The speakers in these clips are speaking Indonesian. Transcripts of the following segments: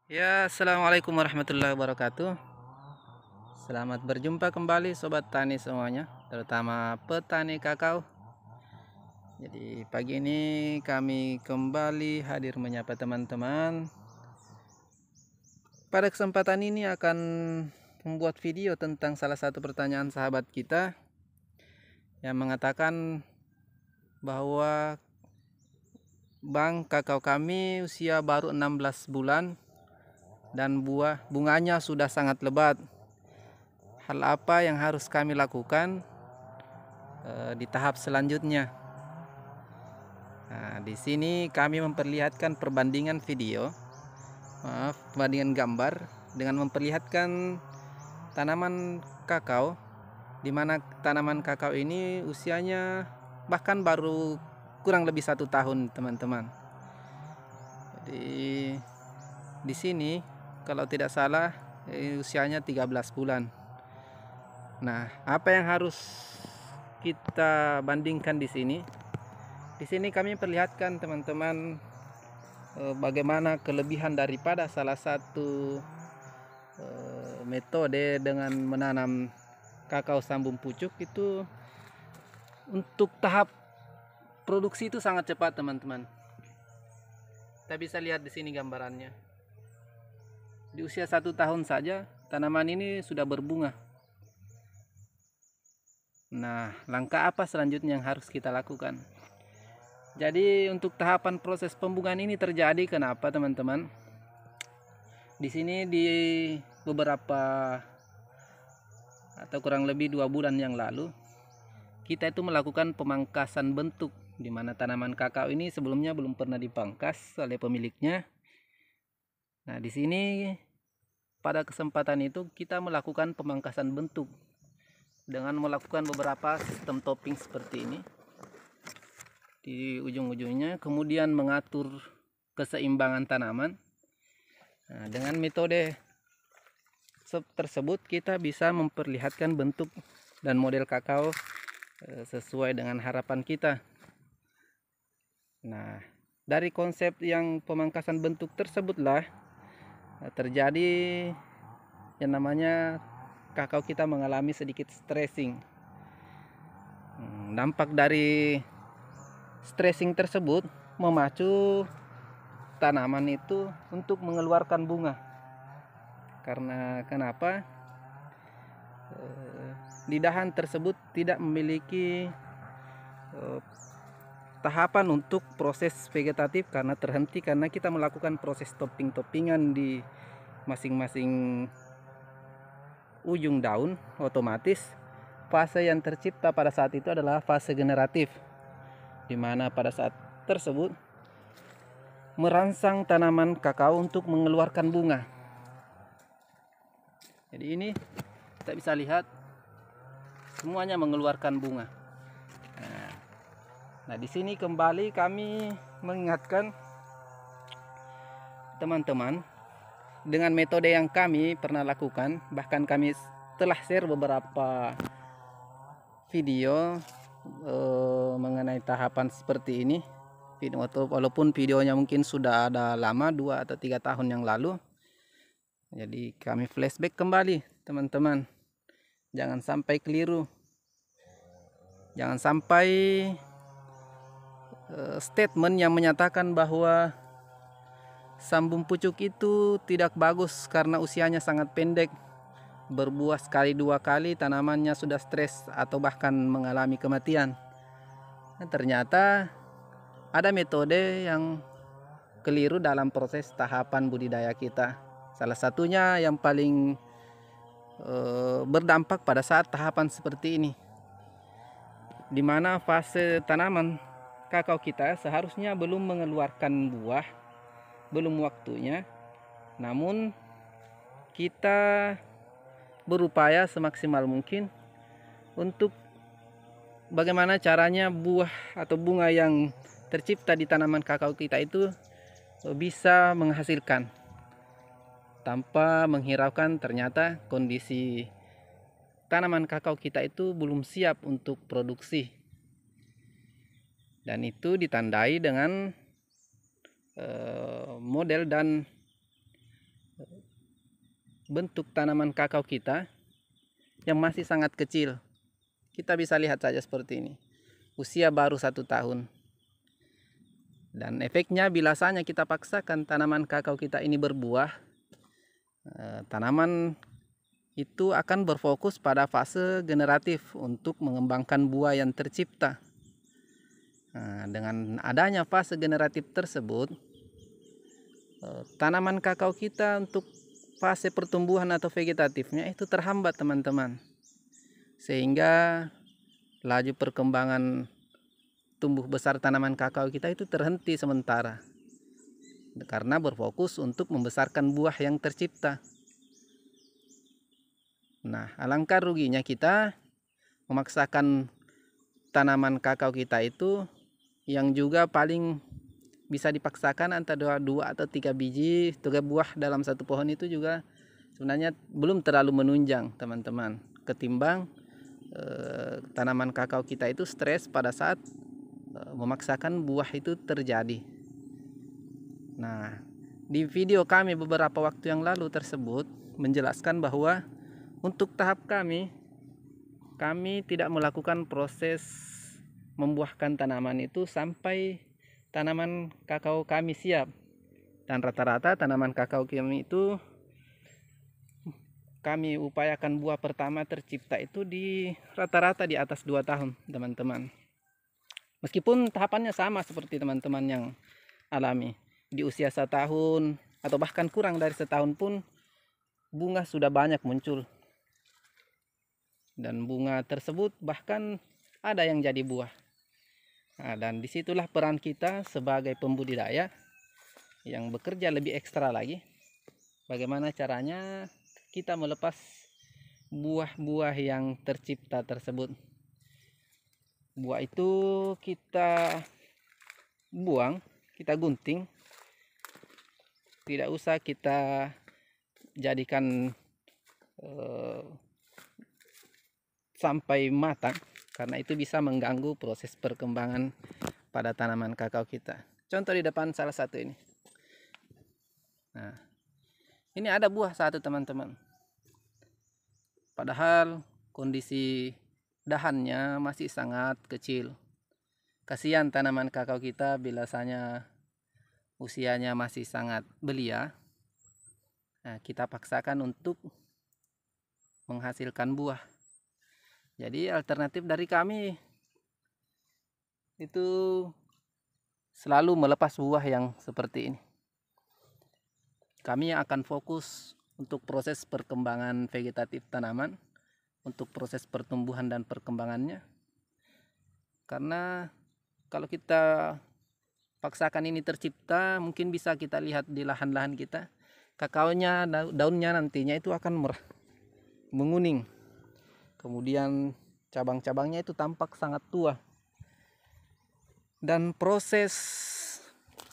Ya, assalamualaikum warahmatullahi wabarakatuh. Selamat berjumpa kembali sobat tani semuanya, terutama petani kakao. Jadi pagi ini kami kembali hadir menyapa teman-teman. Pada kesempatan ini akan membuat video tentang salah satu pertanyaan sahabat kita yang mengatakan bahwa Bang, kakao kami usia baru 16 bulan dan bunganya sudah sangat lebat. Hal apa yang harus kami lakukan di tahap selanjutnya? Nah, di sini kami memperlihatkan perbandingan perbandingan gambar dengan memperlihatkan tanaman kakao, di mana tanaman kakao ini usianya bahkan baru kurang lebih 1 tahun, teman-teman. Jadi di sini kalau tidak salah usianya 13 bulan. Nah, apa yang harus kita bandingkan di sini? Di sini kami perlihatkan teman-teman bagaimana kelebihan daripada salah satu metode dengan menanam kakao sambung pucuk itu. Untuk tahap produksi itu sangat cepat, teman-teman. Kita bisa lihat di sini gambarannya. Di usia 1 tahun saja tanaman ini sudah berbunga. Nah, langkah apa selanjutnya yang harus kita lakukan? Jadi untuk tahapan proses pembungaan ini terjadi kenapa, teman-teman? Di sini di beberapa atau kurang lebih 2 bulan yang lalu kita itu melakukan pemangkasan bentuk, di mana tanaman kakao ini sebelumnya belum pernah dipangkas oleh pemiliknya. Nah, di sini pada kesempatan itu kita melakukan pemangkasan bentuk dengan melakukan beberapa sistem topping seperti ini di ujung-ujungnya, kemudian mengatur keseimbangan tanaman. Nah, dengan metode tersebut kita bisa memperlihatkan bentuk dan model kakao sesuai dengan harapan kita. Nah, dari konsep yang pemangkasan bentuk tersebutlah terjadi yang namanya kakao kita mengalami sedikit stressing. Dampak dari stressing tersebut memacu tanaman itu untuk mengeluarkan bunga. Karena kenapa? Di dahan tersebut tidak memiliki tahapan untuk proses vegetatif karena terhenti karena kita melakukan proses topping-toppingan di masing-masing ujung daun. Otomatis fase yang tercipta pada saat itu adalah fase generatif, di mana pada saat tersebut merangsang tanaman kakao untuk mengeluarkan bunga. Jadi ini kita bisa lihat semuanya mengeluarkan bunga. Nah, di sini kembali kami mengingatkan teman-teman dengan metode yang kami pernah lakukan, bahkan kami telah share beberapa video mengenai tahapan seperti ini. Walaupun videonya mungkin sudah ada lama, 2 atau 3 tahun yang lalu. Jadi kami flashback kembali, teman-teman. Jangan sampai keliru. Jangan sampai statement yang menyatakan bahwa sambung pucuk itu tidak bagus karena usianya sangat pendek, berbuah sekali 2 kali tanamannya sudah stres atau bahkan mengalami kematian. Nah, ternyata ada metode yang keliru dalam proses tahapan budidaya kita. Salah satunya yang paling berdampak pada saat tahapan seperti ini, di mana fase tanaman kakao kita seharusnya belum mengeluarkan buah, belum waktunya, namun kita berupaya semaksimal mungkin untuk bagaimana caranya buah atau bunga yang tercipta di tanaman kakao kita itu bisa menghasilkan tanpa menghiraukan ternyata kondisi tanaman kakao kita itu belum siap untuk produksi. Dan itu ditandai dengan model dan bentuk tanaman kakao kita yang masih sangat kecil. Kita bisa lihat saja seperti ini, usia baru 1 tahun. Dan efeknya bilasanya kita paksakan tanaman kakao kita ini berbuah, tanaman itu akan berfokus pada fase generatif untuk mengembangkan buah yang tercipta. Dengan adanya fase generatif tersebut, tanaman kakao kita untuk fase pertumbuhan atau vegetatifnya itu terhambat, teman-teman, sehingga laju perkembangan tumbuh besar tanaman kakao kita itu terhenti sementara karena berfokus untuk membesarkan buah yang tercipta. Nah, alangkah ruginya kita memaksakan tanaman kakao kita itu yang juga paling bisa dipaksakan antara 2 atau 3 biji 3 buah dalam satu pohon itu juga sebenarnya belum terlalu menunjang, teman-teman, ketimbang tanaman kakao kita itu stres pada saat memaksakan buah itu terjadi. Nah, di video kami beberapa waktu yang lalu tersebut menjelaskan bahwa untuk tahap kami tidak melakukan proses membuahkan tanaman itu sampai tanaman kakao kami siap. Dan rata-rata tanaman kakao kami itu kami upayakan buah pertama tercipta itu di rata-rata di atas 2 tahun, teman-teman. Meskipun tahapannya sama seperti teman-teman yang alami. Di usia 1 tahun atau bahkan kurang dari 1 tahun pun bunga sudah banyak muncul. Dan bunga tersebut bahkan ada yang jadi buah. Nah, dan disitulah peran kita sebagai pembudidaya yang bekerja lebih ekstra lagi. Bagaimana caranya kita melepas buah-buah yang tercipta tersebut. Buah itu kita buang, kita gunting. Tidak usah kita jadikan sampai matang, karena itu bisa mengganggu proses perkembangan pada tanaman kakao kita. Contoh di depan salah satu ini. Nah, ini ada buah satu, teman-teman. Padahal kondisi dahannya masih sangat kecil. Kasihan tanaman kakao kita biasanya usianya masih sangat belia. Nah, kita paksakan untuk menghasilkan buah. Jadi alternatif dari kami itu selalu melepas buah yang seperti ini. Kami akan fokus untuk proses perkembangan vegetatif tanaman, untuk proses pertumbuhan dan perkembangannya. Karena kalau kita paksakan ini tercipta, mungkin bisa kita lihat di lahan-lahan kita, kakaonya, daunnya nantinya itu akan menguning. Kemudian cabang-cabangnya itu tampak sangat tua. Dan proses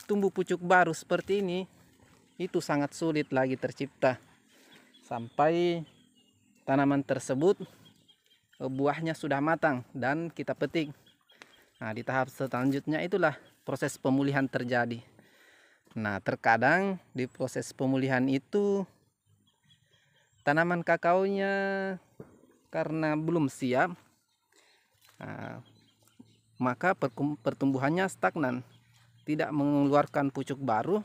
tumbuh pucuk baru seperti ini itu sangat sulit lagi tercipta sampai tanaman tersebut buahnya sudah matang dan kita petik. Nah, di tahap selanjutnya itulah proses pemulihan terjadi. Nah, terkadang di proses pemulihan itu tanaman kakaonya karena belum siap, maka pertumbuhannya stagnan, tidak mengeluarkan pucuk baru,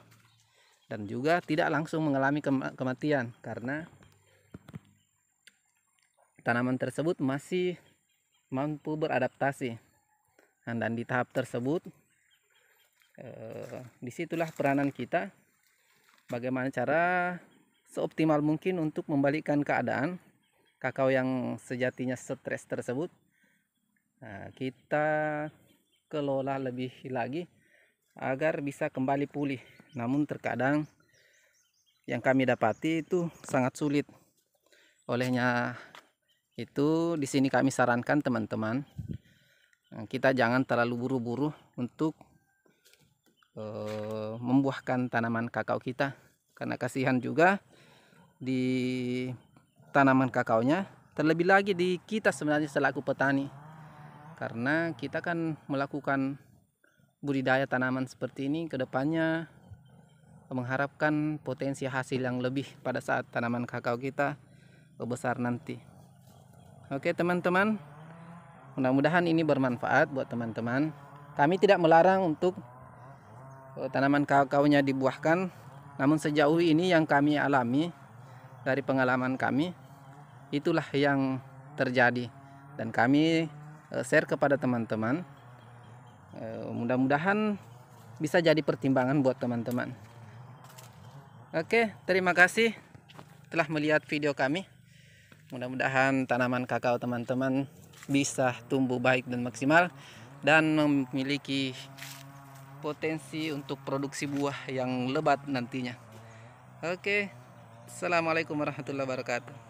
dan juga tidak langsung mengalami kematian karena tanaman tersebut masih mampu beradaptasi. Dan di tahap tersebut disitulah peranan kita, bagaimana cara seoptimal mungkin untuk membalikkan keadaan kakao yang sejatinya stres tersebut. Nah, kita kelola lebih lagi agar bisa kembali pulih. Namun terkadang yang kami dapati itu sangat sulit. Olehnya itu di sini kami sarankan teman-teman, kita jangan terlalu buru-buru untuk membuahkan tanaman kakao kita, karena kasihan juga di tanaman kakaonya, terlebih lagi di kita sebenarnya selaku petani, karena kita kan melakukan budidaya tanaman seperti ini kedepannya mengharapkan potensi hasil yang lebih pada saat tanaman kakao kita besar nanti. Oke teman-teman, mudah-mudahan ini bermanfaat buat teman-teman. Kami tidak melarang untuk tanaman kakaonya dibuahkan, namun sejauh ini yang kami alami dari pengalaman kami, itulah yang terjadi dan kami share kepada teman-teman. Mudah-mudahan bisa jadi pertimbangan buat teman-teman. Oke, terima kasih telah melihat video kami. Mudah-mudahan tanaman kakao teman-teman bisa tumbuh baik dan maksimal dan memiliki potensi untuk produksi buah yang lebat nantinya. Oke, assalamualaikum warahmatullahi wabarakatuh.